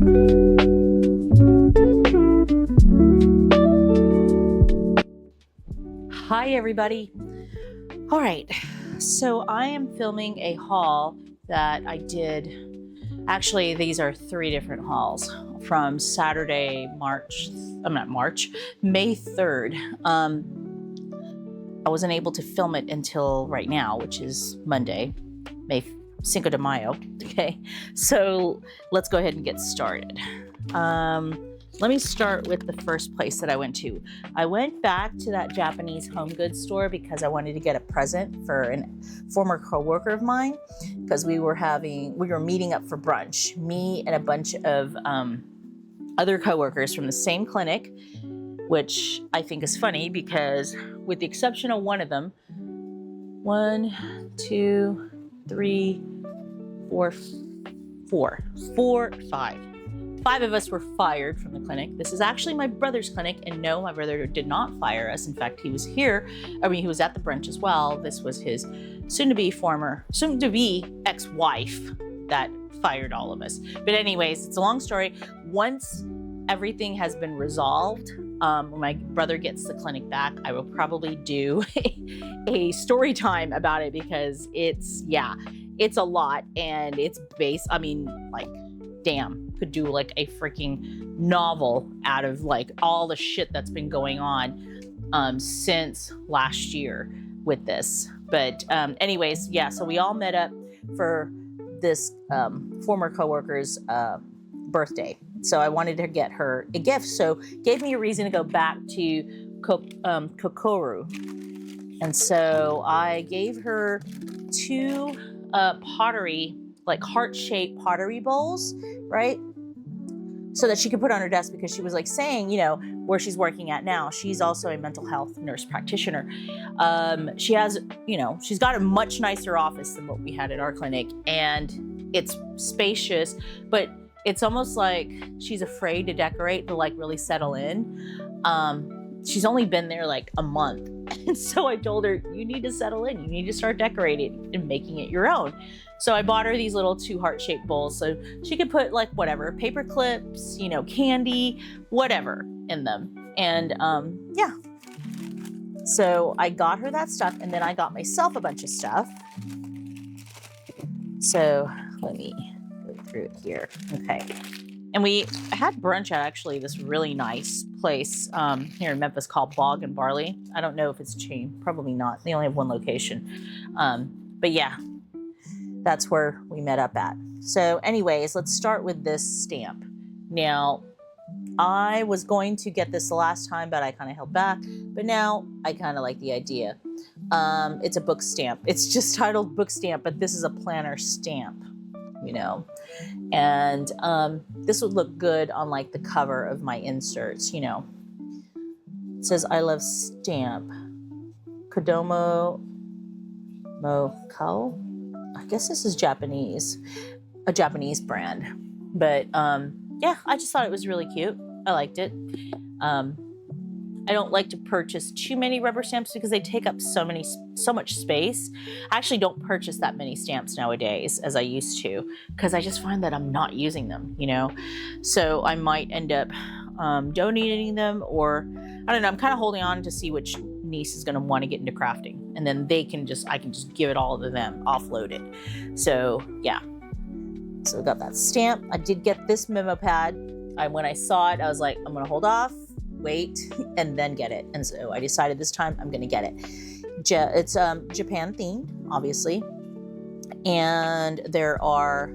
Hi everybody. All right, so I am filming a haul that I did. Actually, these are 3 different hauls from Saturday, May 3rd. I wasn't able to film it until right now, which is Monday, May Cinco de Mayo. Okay, so let's go ahead and get started. Let me start with the first place that I went to. I went back to that Japanese home goods store because I wanted to get a present for a former coworker of mine, because we were meeting up for brunch, me and a bunch of other coworkers from the same clinic, which I think is funny because with the exception of one of them, 5 of us were fired from the clinic. This is actually my brother's clinic, and no, my brother did not fire us. In fact, he was here. He was at the brunch as well. This was his soon-to-be ex-wife that fired all of us. But anyways, it's a long story. Once everything has been resolved, when my brother gets the clinic back, I will probably do a story time about it, because it's a lot, and it's damn, could do like a freaking novel out of like all the shit that's been going on since last year with this. But anyways, so we all met up for this former coworker's birthday. So I wanted to get her a gift, so gave me a reason to go back to Kokoro. And so I gave her 2 pottery, like heart-shaped pottery bowls, right? So that she could put on her desk, because she was like saying, where she's working at now, she's also a mental health nurse practitioner. She has, she's got a much nicer office than what we had at our clinic, and it's spacious, but it's almost like she's afraid to decorate, to like really settle in. She's only been there like a month. And so I told her, you need to settle in. You need to start decorating and making it your own. So I bought her these little 2 heart-shaped bowls so she could put like whatever, paper clips, candy, whatever in them. And so I got her that stuff, and then I got myself a bunch of stuff. So let me go through it here. Okay. And we had brunch at actually this really nice place here in Memphis called Bog and Barley. I don't know if it's a chain, probably not. They only have 1 location. But yeah, that's where we met up at. So anyways, let's start with this stamp. Now, I was going to get this the last time, but I kind of held back. But now I kind of like the idea. It's a book stamp. It's just titled book stamp, but this is a planner stamp, And this would look good on like the cover of my inserts, It says, I love stamp. Kodomo Mokao? I guess this is Japanese, a Japanese brand. But I just thought it was really cute. I liked it. I don't like to purchase too many rubber stamps because they take up so much space. I actually don't purchase that many stamps nowadays as I used to, because I just find that I'm not using them, So I might end up donating them, or I don't know. I'm kind of holding on to see which niece is going to want to get into crafting, and then I can just give it all to them, offload it. So yeah. So I got that stamp. I did get this memo pad. When I saw it, I was like, I'm going to hold off, wait, and then get it. And so I decided this time I'm going to get it. It's Japan themed, obviously. And there are,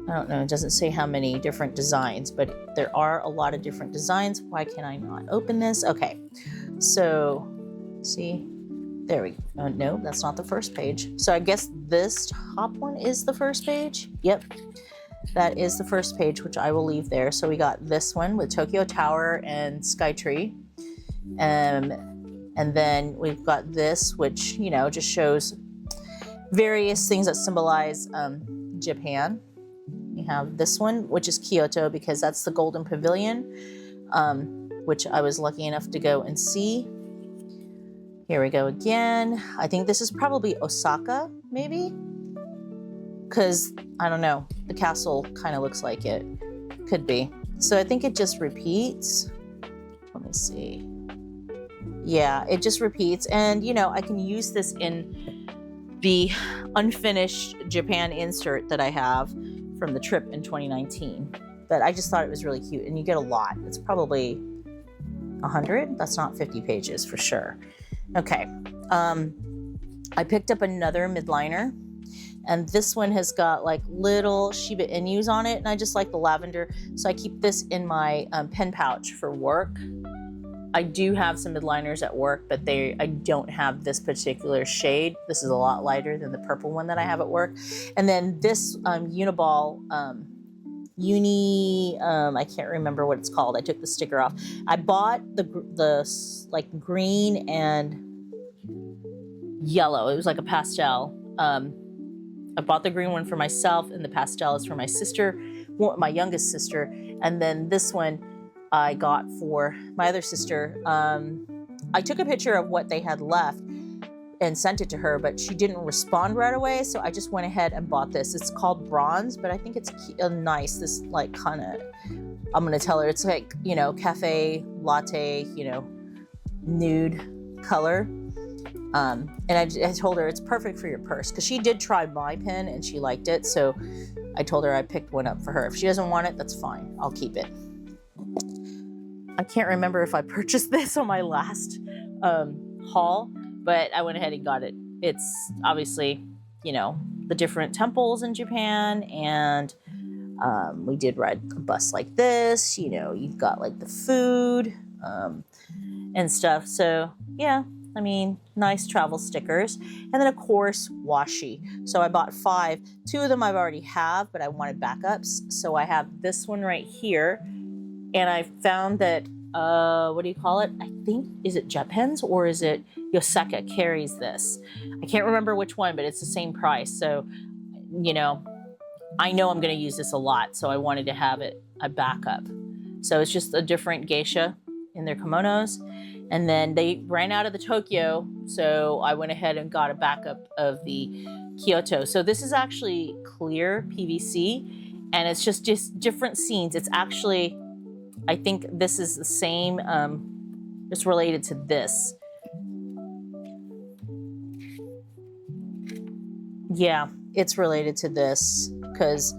I don't know, it doesn't say how many different designs, but there are a lot of different designs. Why can I not open this? Okay. So, see, there we go. No, that's not the first page. So I guess this top one is the first page. Yep. That is the first page, which I will leave there. So we got this one with Tokyo Tower and Skytree. And then we've got this, which, just shows various things that symbolize Japan. We have this one, which is Kyoto, because that's the Golden Pavilion, which I was lucky enough to go and see. Here we go again. I think this is probably Osaka, maybe. because I don't know, the castle kind of looks like it. Could be. So I think it just repeats. Let me see. Yeah, it just repeats. And, you know, I can use this in the unfinished Japan insert that I have from the trip in 2019. But I just thought it was really cute. And you get a lot. It's probably 100. That's not 50 pages for sure. Okay. I picked up another midliner. And this one has got like little Shiba Inus on it. And I just like the lavender. So I keep this in my pen pouch for work. I do have some midliners at work, but I don't have this particular shade. This is a lot lighter than the purple one that I have at work. And then this Uniball, I can't remember what it's called. I took the sticker off. I bought the like green and yellow. It was like a pastel. I bought the green one for myself, and the pastel is for my sister, my youngest sister. And then this one I got for my other sister. I took a picture of what they had left and sent it to her, but she didn't respond right away. So I just went ahead and bought this. It's called Bronze, but I think it's nice. This like kind of, I'm going to tell her it's like, you know, cafe latte, you know, nude color. And I told her it's perfect for your purse because she did try my pen and she liked it. So I told her I picked one up for her. If she doesn't want it, that's fine. I'll keep it. I can't remember if I purchased this on my last haul, but I went ahead and got it. It's obviously, you know, the different temples in Japan, and we did ride a bus like this. You know, you've got like the food and stuff. So yeah. I mean, nice travel stickers. And then, of course, washi. So I bought 5. 2 of them I've already have, but I wanted backups. So I have this one right here. And I found that, what do you call it? I think, is it JetPens or is it Yosaka carries this? I can't remember which one, but it's the same price. So, you know I'm going to use this a lot. So I wanted to have a backup. So it's just a different geisha in their kimonos. And then they ran out of the Tokyo, so I went ahead and got a backup of the Kyoto. So this is actually clear PVC, and it's just different scenes. It's actually, I think this is the same, it's related to this. Yeah, it's related to this because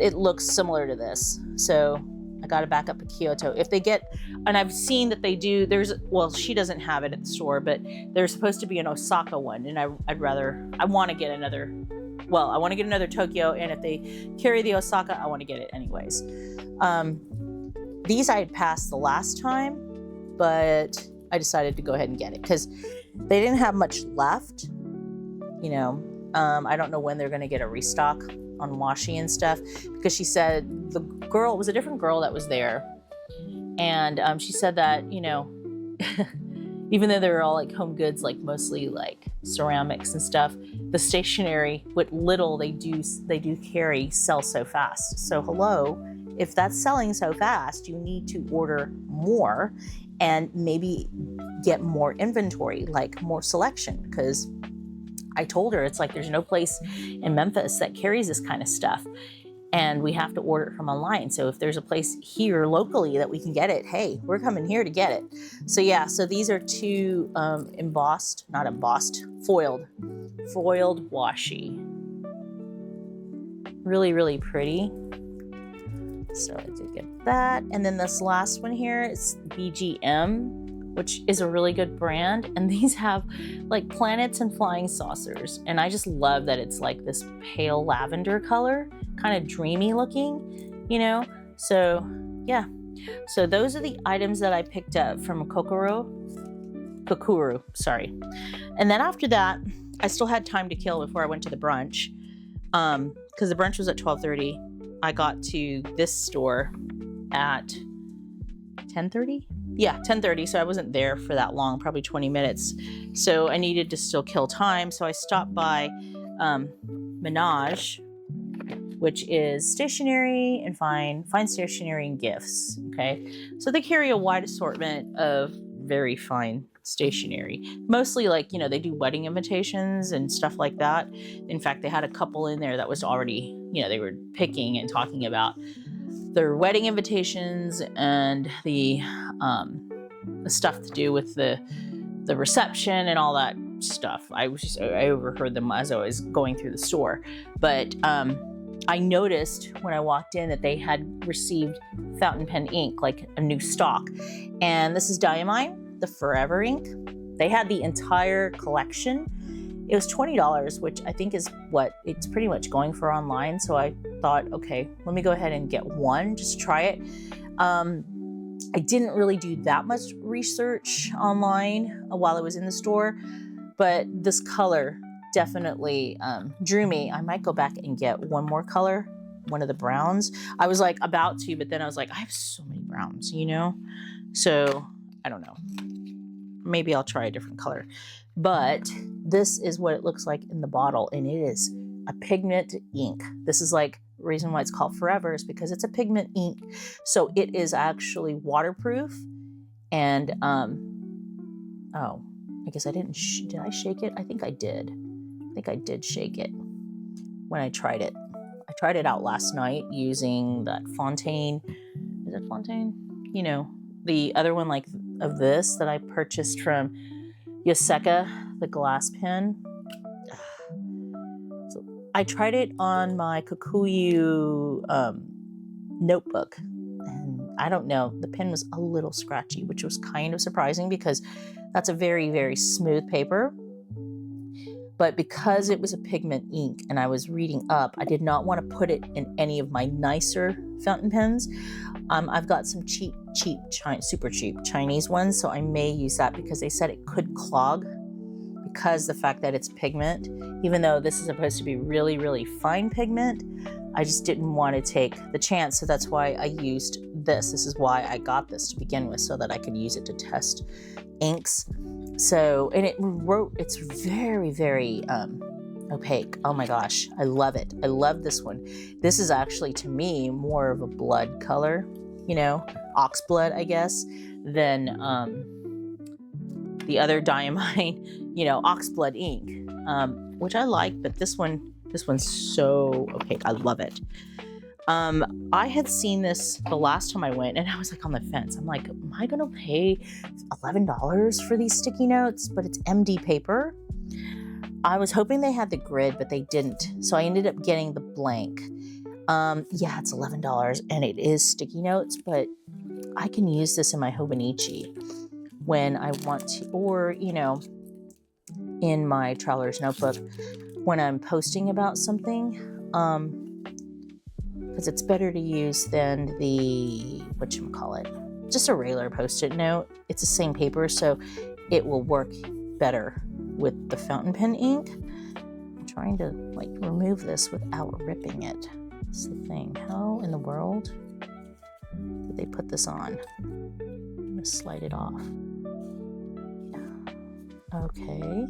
it looks similar to this. So I got to back up a Kyoto. If they get, and I've seen that they do, well, she doesn't have it at the store, but there's supposed to be an Osaka one. And I want to get another Tokyo. And if they carry the Osaka, I want to get it anyways. These I had passed the last time, but I decided to go ahead and get it because they didn't have much left. You know, I don't know when they're going to get a restock on washi and stuff, because she said it was a different girl that was there, and she said that, you know, even though they were all like home goods, like mostly like ceramics and stuff, the stationery, what little they do carry, sell so fast. So hello, if that's selling so fast, you need to order more and maybe get more inventory, like more selection, because I told her it's like there's no place in Memphis that carries this kind of stuff, and we have to order it from online. So if there's a place here locally that we can get it, hey, we're coming here to get it. So yeah, so these are 2 foiled washi. Really, really pretty. So I did get that. And then this last one here is BGM, which is a really good brand. And these have like planets and flying saucers. And I just love that it's like this pale lavender color, kind of dreamy looking, you know? So yeah. So those are the items that I picked up from Kokuru, sorry. And then after that, I still had time to kill before I went to the brunch. Because the brunch was at 12:30. I got to this store at 10:30. Yeah, 10:30, so I wasn't there for that long, probably 20 minutes. So I needed to still kill time. So I stopped by Menage, which is stationery and fine stationery and gifts, okay? So they carry a wide assortment of very fine stationery. Mostly like, you know, they do wedding invitations and stuff like that. In fact, they had a couple in there that was already, you know, they were picking and talking about their wedding invitations and the stuff to do with the reception and all that stuff. I overheard them as I was going through the store. But I noticed when I walked in that they had received fountain pen ink, like a new stock. And this is Diamine, the Forever ink. They had the entire collection. It was $20, which I think is what it's pretty much going for online. So I thought, okay, let me go ahead and get one, just try it. I didn't really do that much research online while I was in the store, but this color definitely drew me. I might go back and get one more color, one of the browns. I was like about to, but then I was like, I have so many browns, you know? So I don't know. Maybe I'll try a different color. But this is what it looks like in the bottle, and it is a pigment ink. This is like the reason why it's called Forever is because it's a pigment ink. So it is actually waterproof. And oh, I guess I didn't. Did I shake it? I think I did. I think I did shake it when I tried it. I tried it out last night using that Fontaine. Is it Fontaine? You know, the other one like of this that I purchased from Yoseka, the glass pen. So I tried it on my Kikuyu notebook, and I don't know, the pen was a little scratchy, which was kind of surprising because that's a very, very smooth paper. But because it was a pigment ink and I was reading up, I did not want to put it in any of my nicer fountain pens. I've got some super cheap Chinese ones, so I may use that because they said it could clog because the fact that it's pigment, even though this is supposed to be really, really fine pigment, I just didn't want to take the chance. So that's why I used this. This is why I got this to begin with, so that I could use it to test inks. So, and it's very, very opaque. Oh my gosh, I love it. I love this one. This is actually, to me, more of a blood color, you know, ox blood, I guess, than the other Diamine, you know, ox blood ink, which I like, but this one's so opaque. I love it. I had seen this the last time I went, and I was like on the fence. I'm like, am I gonna pay $11 for these sticky notes? But it's MD paper. I was hoping they had the grid, but they didn't. So I ended up getting the blank. Yeah, it's $11 and it is sticky notes, but I can use this in my Hobonichi when I want to, or, you know, in my traveler's notebook when I'm posting about something, because it's better to use than the, whatchamacallit, just a regular Post-it note. It's the same paper, so it will work better with the fountain pen ink. I'm trying to like remove this without ripping it. That's the thing. How in the world did they put this on? I'm gonna slide it off. Okay.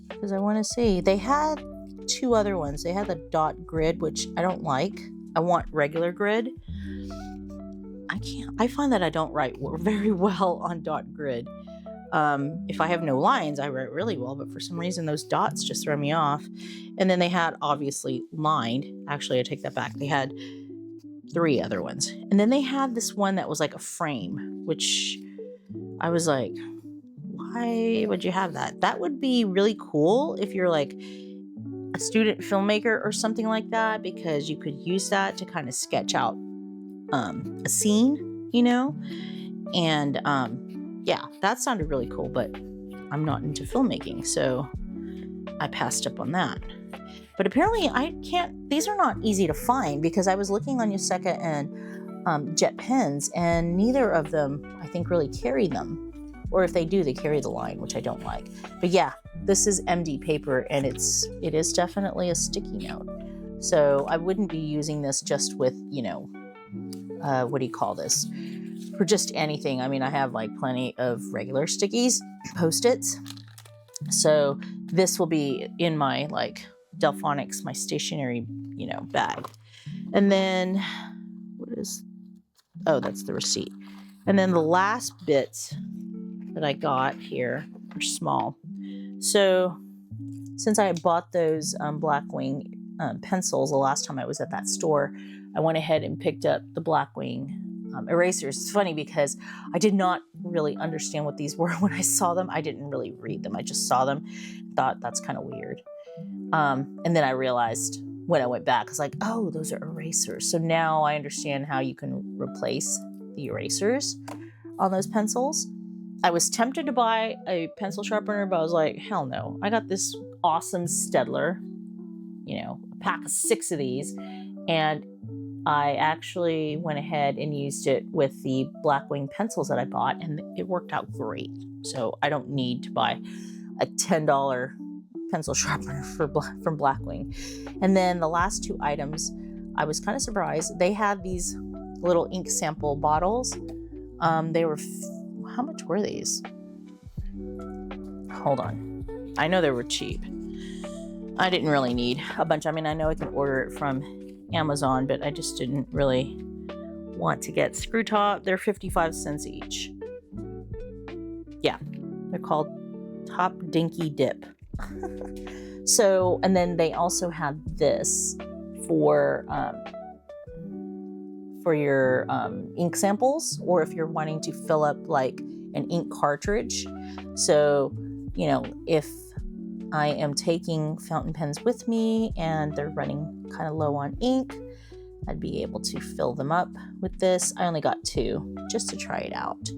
Because I want to see. They had two other ones. They had the dot grid, which I don't like. I want regular grid. I find that I don't write very well on dot grid. If I have no lines, I write really well, but for some reason those dots just throw me off. And then they had obviously lined. Actually, I take that back. They had 3 other ones. And then they had this one that was like a frame, which I was like, why would you have that? That would be really cool if you're like a student filmmaker or something like that, because you could use that to kind of sketch out a scene, you know? And yeah, that sounded really cool, but I'm not into filmmaking, so I passed up on that. But apparently I can't, these are not easy to find, because I was looking on Yoseka and Jet Pens, and neither of them, I think, really carry them. Or if they do, they carry the line, which I don't like. But yeah, this is MD paper, and it is definitely a sticky note. So I wouldn't be using this just with, you know, what do you call this? For just anything. I mean, I have like plenty of regular stickies, Post-its. So this will be in my like Delphonics, my stationery, you know, bag. And then what is, Oh, that's the receipt. And then the last bits that I got here are small. So since I bought those Blackwing pencils the last time I was at that store, I went ahead and picked up the Blackwing erasers. It's funny because I did not really understand what these were when I saw them. I didn't really read them. I just saw them, thought that's kind of weird. And then I realized when I went back, I was like, oh, those are erasers. So now I understand how you can replace the erasers on those pencils. I was tempted to buy a pencil sharpener, but I was like, hell no. I got this awesome Staedtler, a pack of 6 of these, and I actually went ahead and used it with the Blackwing pencils that I bought, and it worked out great. So I don't need to buy a $10 pencil sharpener from Blackwing. And then the last 2 items, I was kind of surprised. They had these little ink sample bottles. They were, how much were these? Hold on. I know they were cheap. I didn't really need a bunch. I mean, I know I can order it from Amazon, but I just didn't really want to get screw top. They're 55 cents each. Yeah, they're called Top Dinky Dip. So, and then they also had this for your ink samples, or if you're wanting to fill up like an ink cartridge. So, if I am taking fountain pens with me and they're running kind of low on ink, I'd be able to fill them up with this. I only got 2 just to try it out.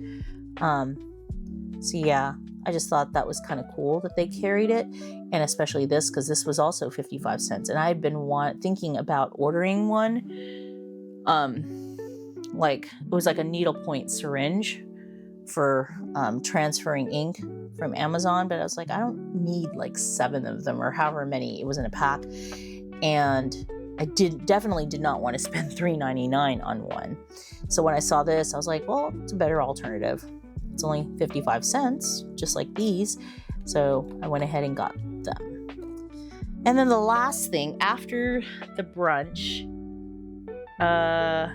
So yeah, I just thought that was kind of cool that they carried it, and especially this, because this was also 55 cents. And I had been thinking about ordering one. Like it was like a needlepoint syringe for transferring ink from Amazon, but I was like, I don't need like 7 of them or however many it was in a pack, and I definitely did not want to spend $3.99 on one. So when I saw this, I was like, well, it's a better alternative. It's only 55 cents, just like these. So I went ahead and got them. And then the last thing after the brunch, I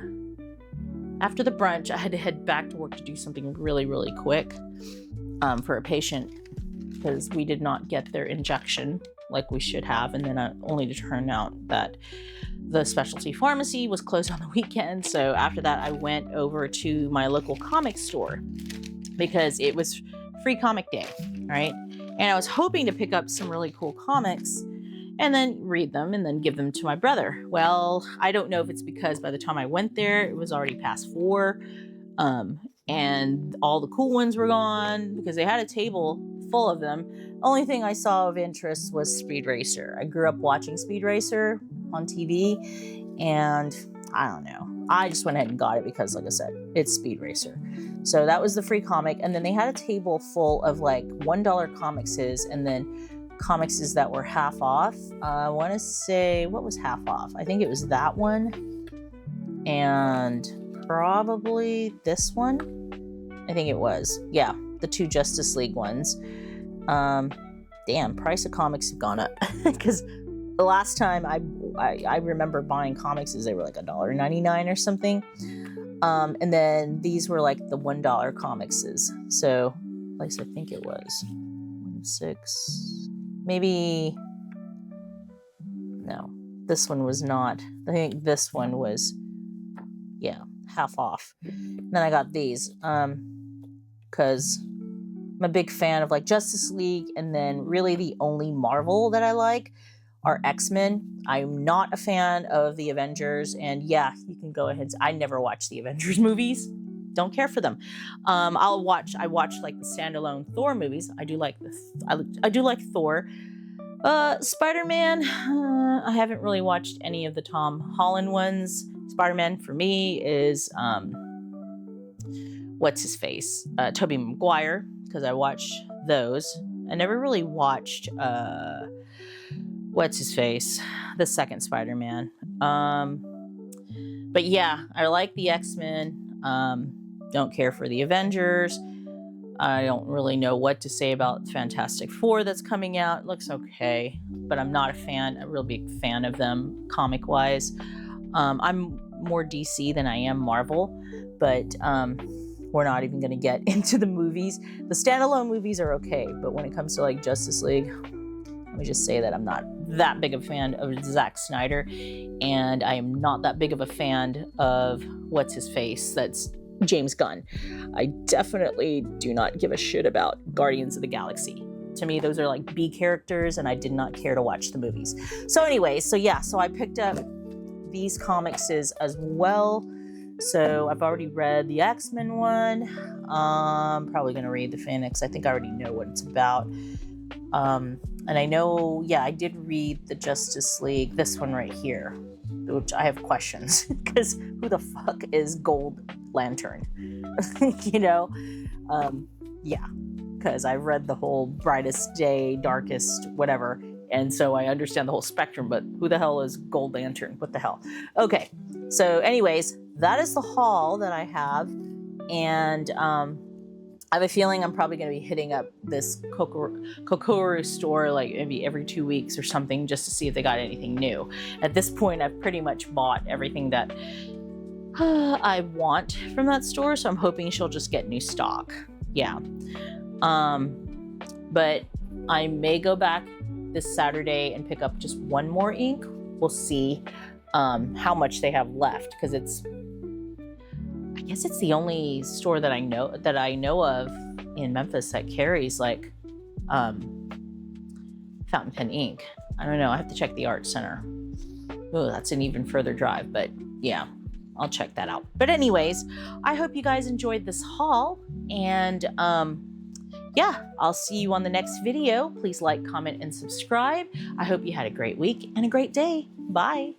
had to head back to work to do something really, really quick for a patient, because we did not get their injection like we should have. And then only to turn out that the specialty pharmacy was closed on the weekend. So after that, I went over to my local comic store because it was free comic day, right? And I was hoping to pick up some really cool comics and then read them and then give them to my brother. Well, I don't know if it's because by the time I went there, it was already past 4, and all the cool ones were gone because they had a table full of them. Only thing I saw of interest was Speed Racer. I grew up watching Speed Racer on TV, and I don't know. I just went ahead and got it because, like I said, it's Speed Racer. So that was the free comic, and then they had a table full of like $1 comicses, and then comicses that were half off. I want to say, what was half off? I think it was that one, and probably this one. I think it was. Yeah, the 2 Justice League ones. Damn, price of comics have gone up because the last time I remember buying comics they were like $1.99 or something. And then these were like the $1 comicses. So at least I think it was 6, maybe. No, this one was not. I think this one was, yeah, half off. And then I got these because I'm a big fan of like Justice League, and then really the only Marvel that I like are X-Men. I'm not a fan of the Avengers, and yeah, you can go ahead. I never watched the Avengers movies. Don't care for them. I watch like the standalone Thor movies. I do like Thor. Spider-Man, I haven't really watched any of the Tom Holland ones. Spider-Man for me is what's his face? Tobey Maguire, because I watched those. I never really watched what's his face? The second Spider-Man. But yeah, I like the X-Men. Don't care for the Avengers. I don't really know what to say about Fantastic Four that's coming out. It looks okay, but I'm not a real big fan of them comic-wise. I'm more DC than I am Marvel, but we're not even going to get into the movies. The standalone movies are okay, but when it comes to like Justice League, let me just say that I'm not that big of a fan of Zack Snyder, and I am not that big of a fan of what's his face, that's James Gunn. I definitely do not give a shit about Guardians of the Galaxy. To me, those are like B characters, and I did not care to watch the movies. So anyway, so I picked up these comics as well. So I've already read the X-Men one. Probably gonna read the Phoenix. I think I already know what it's about. And I know, I did read the Justice League, this one right here, which I have questions, because who the fuck is Gold Lantern? You know? Because I've read the whole brightest day, darkest, whatever, and so I understand the whole spectrum, but who the hell is Gold Lantern? What the hell? Okay, so anyways, that is the haul that I have, and I have a feeling I'm probably going to be hitting up this Kokoro store like maybe every 2 weeks or something, just to see if they got anything new. At this point, I've pretty much bought everything that I want from that store, so I'm hoping she'll just get new stock. Yeah. But I may go back this Saturday and pick up just one more ink. We'll see how much they have left, because I guess it's the only store that I know of in Memphis that carries like fountain pen ink. I don't know. I have to check the art center. Oh, that's an even further drive, but yeah, I'll check that out. But anyways, I hope you guys enjoyed this haul, and I'll see you on the next video. Please like, comment, and subscribe. I hope you had a great week and a great day. Bye.